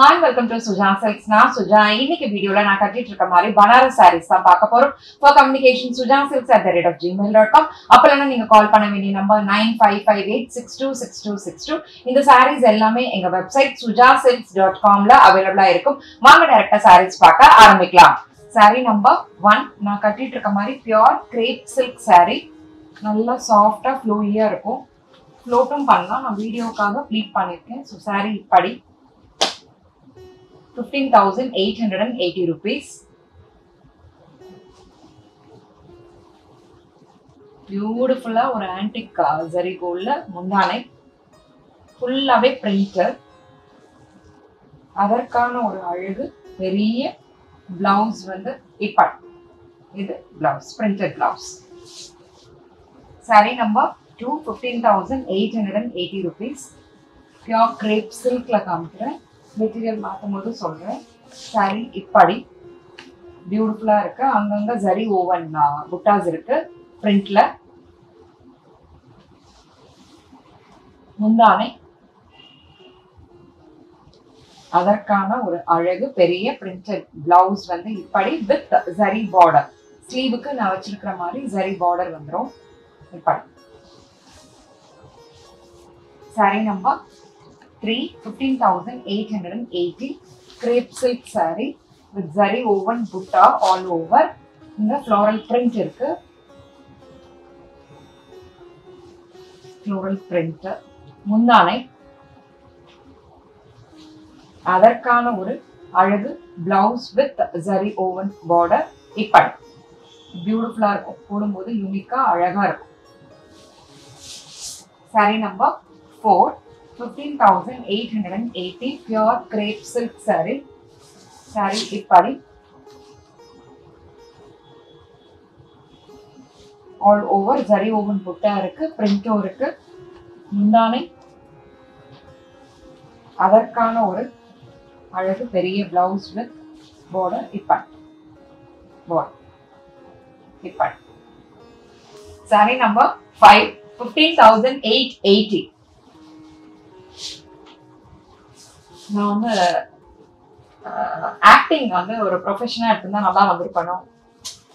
Hi, welcome to Suja Silks. நான் சுஜா. இன்னைக்கு வீடியோல நான் கட்டிட்டு இருக்க மாதிரி பனாரஸ் sarees தான் பார்க்க போறோம். For communication sujasilks@gmail.com. அப்பலனா நீங்க கால் பண்ண வேண்டிய நம்பர் 9558626262. இந்த sarees எல்லாமே எங்க வெப்சைட் sujasilks.com ல அவேலபிளா இருக்கும். வாங்க டைரக்டா sarees பார்க்க ஆரம்பிக்கலாம். saree நம்பர் 1 நான் கட்டிட்டு இருக்க மாதிரி pure crepe silk saree. நல்லா சாஃப்ட்டா ஃப்ளோயியா இருக்கும். ஃப்ளோட்டும் பண்ணலாம். நான் வீடியோக்காக ப்ளீட் பண்ணிருக்கேன். சோ saree இப்படி 15,880 rupees. Beautiful ஒரு antique zari gold முந்தானை ஃபுல்லாவே பிரிண்டட். அதற்கான ஒரு அழகு பெரிய பிளவுஸ் வந்து இப்படி இது blouse printed blouse. saree number 2 15,880 rupees. pure crepe silkல காமிக்கிறேன். மெட்டீரியல் மாத்தும்போது சொல்றேன். saree இப்படி பியூட்டிஃபுல்லா இருக்கு. அங்கங்க ஜரி ஓவன் புட்டாஸ் இருக்கு பிரிண்ட்ல. முந்தானை அதற்கான ஒரு அழகு பெரிய பிரிண்டட் பிளவுஸ் வந்து இப்படி வித் ஜரி பார்டர். ஸ்லீவுக்கு நான் வச்சிருக்கிற மாதிரி ஜரி பார்டர் வந்துரும் இப்படி. saree number 3 15,880 crepe silk saree with zari woven butta all over. இந்த floral print இருக்கு. floral print முந்தானை அதற்கான ஒரு அழகு blouse with zari woven border இப்படி பியூட்டிஃபுல்லா இருக்கும். போடும்போது யூனிக்கா அழகா இருக்கும். saree number 4 15,880 pure crepe silk saree. saree இப்படி all over zari woven butta இருக்கு. பிரிண்டும் இருக்கு. முந்தானை அதற்கான ஒரு அழகு பெரிய பிளவுஸ் வித் border இப்படி border இப்படி. saree number 5 15,880. நான் வந்து ஆக்டிங் வந்து ஒரு ப்ரொஃபஷனா எடுத்திருந்தா நல்லா வந்திருக்கணும்.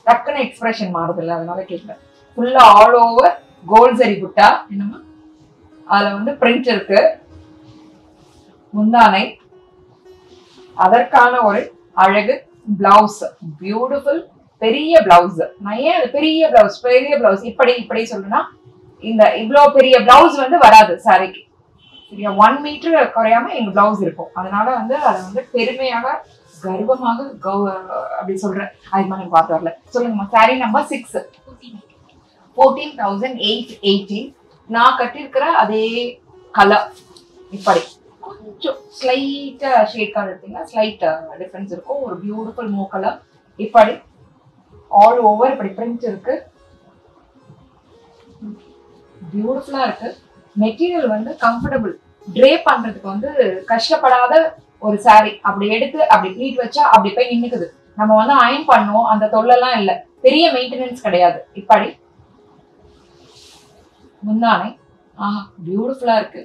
டக்குன்னு எக்ஸ்பிரஷன் மாறுது இல்லை, அதனால கேட்கிறேன். ஃபுல்லா ஆல் ஓவர் கோல்ட் ஜரி புட்டா என்னமா அதுல வந்து பிரிண்ட் இருக்கு. முந்தானை அதற்கான ஒரு அழகு பிளவுஸ் பியூட்டிஃபுல் பெரிய பிளவுஸ். நான் ஏன் பெரிய பிளவுஸ் இப்படி இப்படி சொல்றேன்னா இந்த இவ்வளோ பெரிய பிளவுஸ் வந்து வராது சாரிக்கு. சரியா 1 மீட்டர் குறையாம எங்க பிளவுஸ் இருக்கும். அதனால வந்து அதை வந்து பெருமையாக கர்வமாக அப்படி சொல்றேன். அது மாதிரி எனக்கு பார்த்து வரல. சொல்லுங்கம்மா. saree number 6 14,880. நான் கட்டிருக்கிற அதே கலர் இப்படி கொஞ்சம் ஸ்லைட்டா ஷேட் கலர் எடுத்தீங்கன்னா ஸ்லைட் டிஃபரன்ஸ் இருக்கும். ஒரு பியூட்டிஃபுல் மூ கலர் இப்படி ஆல் ஓவர் இப்படி பிரிண்ட் இருக்கு. பியூட்டிஃபுல்லா இருக்கு. மெட்டீரியல் வந்து கம்ஃபர்டபுள். ட்ரே பண்றதுக்கு வந்து கஷ்டப்படாத ஒரு saree. அப்படி எடுத்து அப்படி ப்ளீட் வச்சா அப்படி போய் நின்னுக்குது. நம்ம வந்து அயன் பண்ணுவோம், அந்த தொல்லெல்லாம் இல்ல. பெரிய மெயின்டெனன்ஸ் கிடையாது. இப்படி முந்தானை பியூட்டிஃபுல்லா இருக்கு.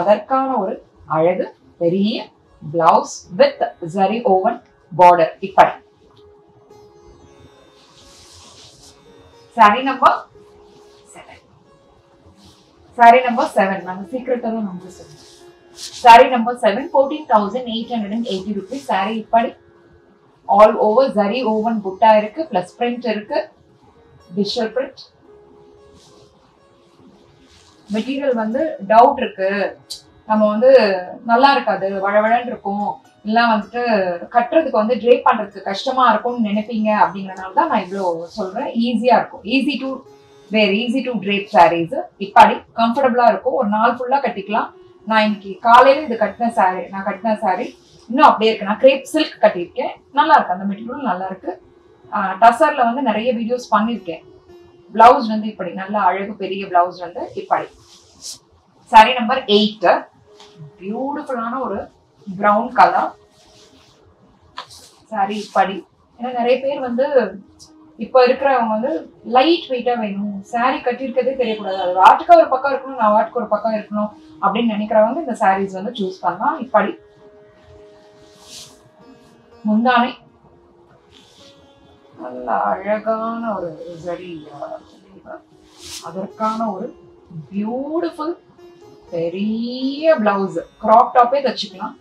அதற்கான ஒரு அழகு பெரிய blouse with zari woven border இப்படி. saree number 7 நாங்க சீக்கிரட்டா தான் நம்பர் சொல்றோம். saree number 7 14,880 rupees. saree இப்படி all over zari woven butta இருக்கு. பிளஸ் பிரிண்ட் இருக்கு. Digital print. மெட்டீரியல் வந்து டவுட் இருக்கு, நம்ம வந்து நல்லா இருக்காது, வழவழன்னு இருக்கும், இல்ல வந்துட்டு கட்டுறதுக்கு வந்து ட்ரே பண்றதுக்கு கஷ்டமா இருக்கும்னு நினைப்பீங்க அப்படிங்கறனால தான் நான் இவ்வளோ சொல்றேன். ஈஸியா இருக்கும். Easy to drape sarees. இப்படி கம்ஃபர்டபுளா இருக்கும். ஒரு நாள் ஃபுல்லா கட்டிக்கலாம். நான் இன்னைக்கு காலையில இது கட்டின saree இன்னும் அப்படியே இருக்கு. நான் crepe silk கட்டியிருக்கேன். நல்லா இருக்கு. அந்த மெட்டீரியல் நல்லா இருக்கு. டசர்ல வந்து நிறைய வீடியோஸ் பண்ணிருக்கேன். பிளவுஸ் வந்து இப்படி நல்ல அழகு பெரிய பிளவுஸ் வந்து இப்படி. saree number 8 பியூட்டிஃபுல்லான ஒரு பிரவுன் கலர் saree இப்படி. ஏன்னா நிறைய பேர் வந்து இப்ப இருக்கிறவங்க வந்து லைட் வெயிட்டா வேணும், சாரி கட்டிருக்கதே தெரியக்கூடாது, அது வாட்டுக்கு ஒரு பக்கம் இருக்கணும், நான் வாட்டுக்கு ஒரு பக்கம் இருக்கணும் அப்படின்னு நினைக்கிறவங்க இந்த சாரீஸ் வந்து சூஸ் பண்ணலாம். இப்படி முந்தானை நல்ல அழகான ஒரு சரி, அதற்கான ஒரு பியூட்டிஃபுல் பெரிய பிளவுஸ். கிராப் டாப்பே தச்சுக்கலாம்,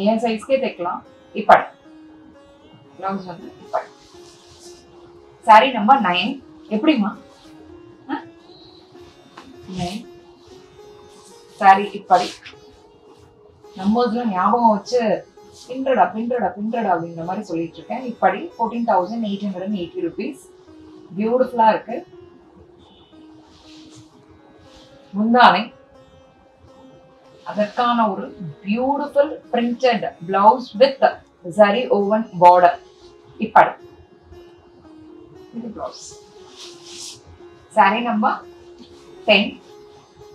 என் சைஸ்க்கே தைக்கலாம். இப்படி பிளவுஸ் வந்து இப்படி. Sorry number 9. எப்படிமா? 9 சாரி இப்படி. நம்பர்ஸ்ல ஞாபகம் வச்சு பின்றடா பின்றடா பின்றடா அப்படிங்கிற மாதிரி சொல்லிட்டு இருக்கேன். இப்படி 14,880 rupees. பியூட்டிஃபுல்லா இருக்கு. முந்தானை அதற்கான ஒரு பியூட்டிஃபுல் பிரிண்டட் பிளவுஸ் வித் சரி ஓவன் பார்டர். இப்படி இது பிளவுஸ். Sorry number 10.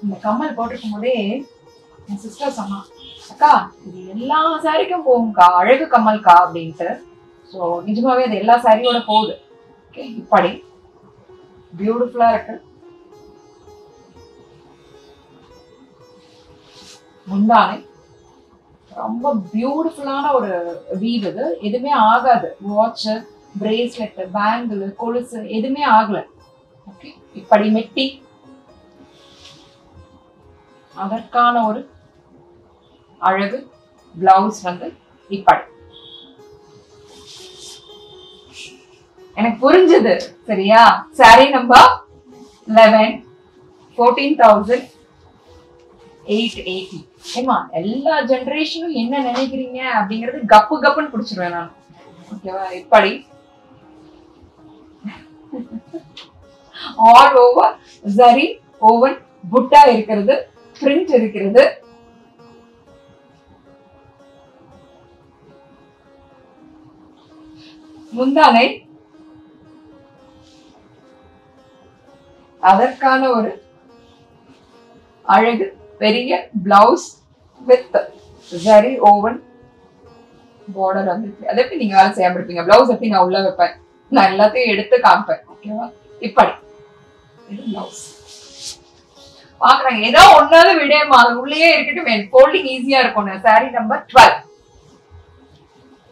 இந்த கம்மல் போட்டிருக்கும் போதே என் சிஸ்டர் சொன்னா, அக்கா இது எல்லா சாரிக்கும் போகும்க்கா, அழகு கம்மல்கா அப்படின்ட்டு. ஸோ நிஜமாவே அது எல்லா சாரியோட போகுது. ஓகே, இப்படி பியூட்டிஃபுல்லா இருக்கு. முந்தானை ரொம்ப பியூட்டிஃபுல்லான ஒரு வீவ். இது எதுவுமே ஆகாது. வாட்ச், பிரேஸ்லெட், பேங்கிள், கொலுசு எதுவுமே ஆகல. ஓகே, இப்படி மெட்டி அதற்கான ஒரு அழகு பிளவுஸ் வந்து இப்படி. எனக்கு புரிஞ்சது சரியா? Sorry number 11, 14,880. ஏமா எல்லா ஜெனரேஷனும் என்ன நினைக்கிறீங்க அப்படிங்கறது கப்பு கப்புன்னு பிடிச்சிருவேன் நான். ஓகேவா? இப்படி ஆல் ஓவர் சரி ஓவன் புட்டா இருக்கிறது, பிரிண்ட் இருக்கிறது. முந்தானை அதற்கான ஒரு அழகு பெரிய பிளவுஸ் வித் சரி ஓவன் பார்டர் வந்துருக்கு. அதை எப்படி நீங்க வேலை செய்யாம இருப்பீங்க? பிளவுஸ் எப்படி நான் உள்ள வைப்பேன்? நான் எல்லாத்தையும் எடுத்து காமிப்பேன். ஓகேவா? இப்படி இது பிளவுஸ். பாக்குறாங்க ஏதோ ஒன்னாவது விடயமா, அது உள்ளே இருக்கட்டும், ஃபோல்டிங் ஈஸியா இருக்கும். Sorry number 12.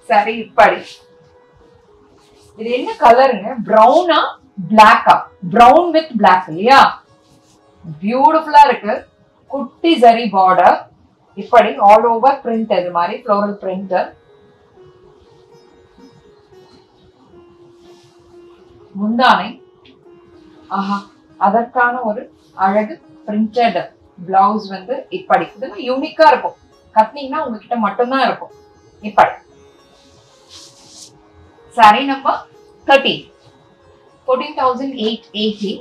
சாரி இப்படி. இது என்ன கலருங்க? பிரவுனா பிளாக்கா? பிரவுன் வித் பிளாக் இல்லையா? பியூட்டிஃபுல்லா இருக்கு. குட்டி சரி பார்டர். இப்படி ஆல் ஓவர் பிரிண்ட். இது மாதிரி ஃப்ளோரல் பிரிண்ட். முந்தானை ஆஹா அதற்கான ஒரு அழகு பிரிண்டட் பிளவுஸ் வந்து இப்படி. இதெல்லாம் யூனிக்கா இருக்கும். கட்டினீங்கன்னா உங்ககிட்ட மட்டும்தான் இருக்கும். இப்படி. Sorry number 13, 14,880.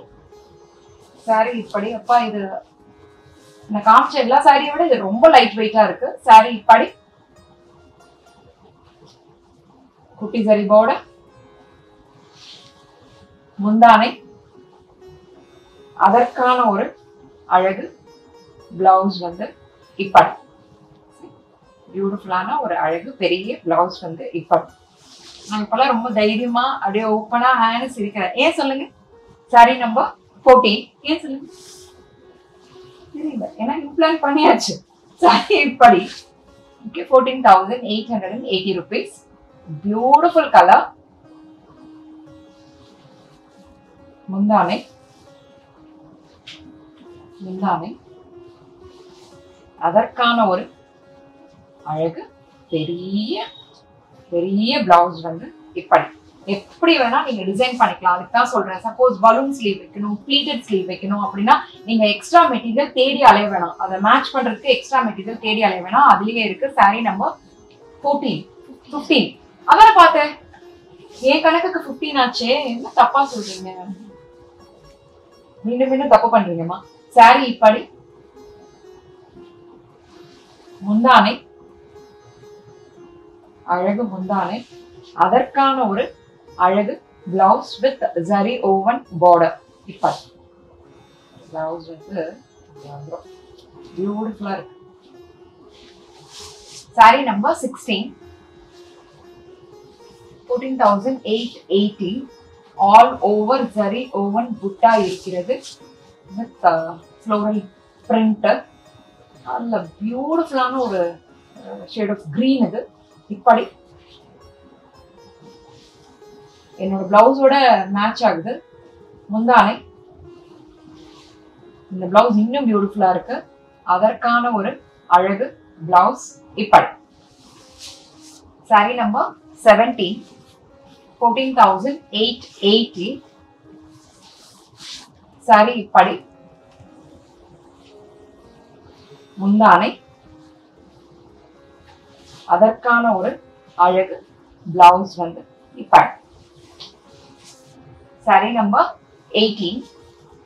சாரி இப்படி. அப்பா இது நான் காமிச்ச எல்லா சாரியை விட இது ரொம்ப லைட் வெயிட்டா இருக்கு. சாரி இப்படி. குட்டி சரி பார்டர். முந்தானை அதற்கான ஒரு அழகு பிளவுஸ் வந்து இப்படி. பியூட்டிஃபுல்லான ஒரு அழகு பெரிய பிளவுஸ் வந்து இப்படி. நான் இப்பெல்லாம் ரொம்ப தைரியமா அப்படியே ஓப்பனா ஹேண்ட் சிரிக்கிறேன். ஏன் சொல்லுங்க? Sorry number 14. ஏன் சொல்லுங்க? தெரியல, ஏன்னா இம்ப்ளான் பண்ணியாச்சு. சாரி இப்படி. Okay, 14,880 rupees. Beautiful colour. முந்தானை முந்தானை அதற்கான ஒரு அழகு பெரிய பெரிய பிளவுஸ் வந்து இப்படி. எப்படி வேணா நீங்க டிசைன் பண்ணிக்கலாம். அதுக்கு தான் சொல்றேன். சப்போஸ் பலூன் ஸ்லீவ் வைக்கணும், ப்ளீட்டட் ஸ்லீவ் வைக்கணும் அப்படின்னா நீங்க எக்ஸ்ட்ரா மெட்டீரியல் தேடி அலைய வேணாம். அதை மேட்ச் பண்றதுக்கு எக்ஸ்ட்ரா மெட்டீரியல் தேடி அலைய வேணாம். அதுலயே இருக்கு. Sorry number 14, 15. அதான பார்த்தேன். என் கணக்குக்கு 15 ஆச்சே. என்ன தப்பா சொல்றீங்க? மீண்டும் மீண்டும் தப்பு பண்றீங்கம்மா. சாரி இப்படி. முந்தானை அழகு முந்தானை அதற்கான ஒரு அழகு பிளவுஸ் வித் சரி ஓவன் பார்டர். இப்படி பிளவுஸ் வந்து பியூட்டிஃபுல்லா இருக்கு. Sorry number 16, 14,880. ஆல் ஓவர் சரி ஓவன் புட்டா இருக்கிறது வித் ஃப்ளோரல் பிரிண்ட். நல்ல பியூட்டிஃபுல்லான ஒரு ஷேட் ஆஃப் கிரீன் இது. இப்படி என்னோட பிளவுஸோட மேட்ச் ஆகுது. முந்தானை, இந்த பிளவுஸ் இன்னும் பியூட்டிஃபுல்லா இருக்கு. அதற்கான ஒரு அழகு பிளவுஸ் இப்படி. Sorry number 17, 14,880. சாரி இப்படி. முந்தானை, அதற்கான ஒரு அழகு பிளவுஸ் வந்து இப்படி. Sorry number 18,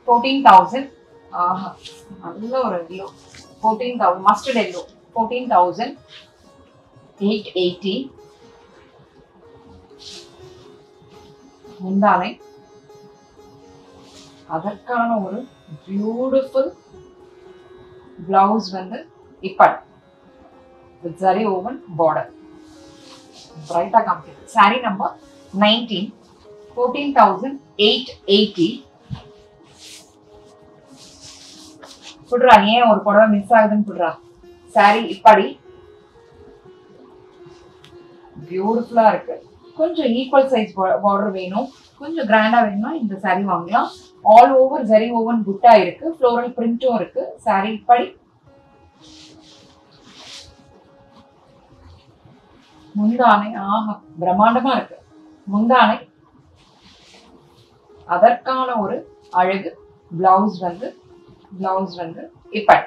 14,000. நல்ல ஒரு எல்லோ, 14,000 மஸ்டர்ட் எல்லோ, 14,880. முந்தானை, அதற்கான ஒரு பியூட்டிஃபுல் பிளவுஸ் வந்து இப்படி with zari woven border. Bright complete. Saree number 19, 14,880. புடுறா, ஏன் ஒரு புடவை மிஸ் ஆகுதுன்னு புடுறா. சாரி இப்படி பியூட்டிஃபுல்லா இருக்கு. கொஞ்சம் ஈக்குவல் சைஸ் பார்டர் வேணும், கொஞ்சம் கிராண்டா வேணும்னா இந்த சாரி வாங்கலாம். ஆல் ஓவர் ஜரி ஓவன் புட்டா இருக்கு, ஃப்ளோரல் பிரிண்டும் இருக்கு. சாரி இப்படி. முந்தானை, பிரம்மாண்டமா இருக்கு. முந்தானை, அதற்கான ஒரு அழகு பிளவுஸ் வந்து இப்படி.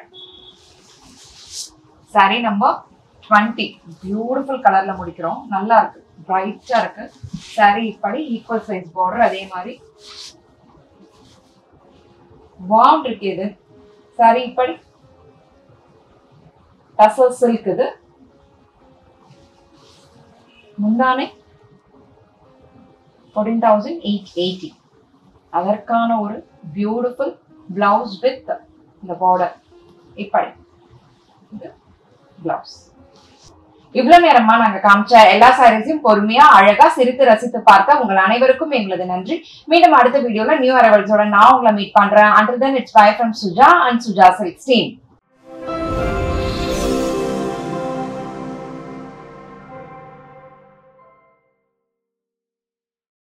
சாரி நம்பர் 20, பியூட்டிஃபுல் கலர்ல முடிக்கிறோம். நல்லா இருக்கு, பிரைட்டா இருக்கு. சாரி இப்படி ஈக்குவல் சைஸ் பார்டர். அதே மாதிரி வார்ம் இருக்கு. இது சாரி இப்படி டசர் சில்க். இது முந்தானை 14,880. அதற்கான ஒரு பியூட்டிஃபுல் பிளவுஸ் வித் இந்த பார்டர் இப்படி. இது பிளவுஸ். இவ்வளவு நேரமா நாங்க காமிச்ச எல்லா சாரீஸையும் பொறுமையா அழகா சிரித்து ரசித்து பார்த்த உங்கள் அனைவருக்கும் எங்களது நன்றி. மீண்டும் அடுத்த வீடியோல நியூ அரைவல்ஸோட நான் உங்களை மீட் பண்றேன். Until then, it's bye from Suja and Suja Silks team.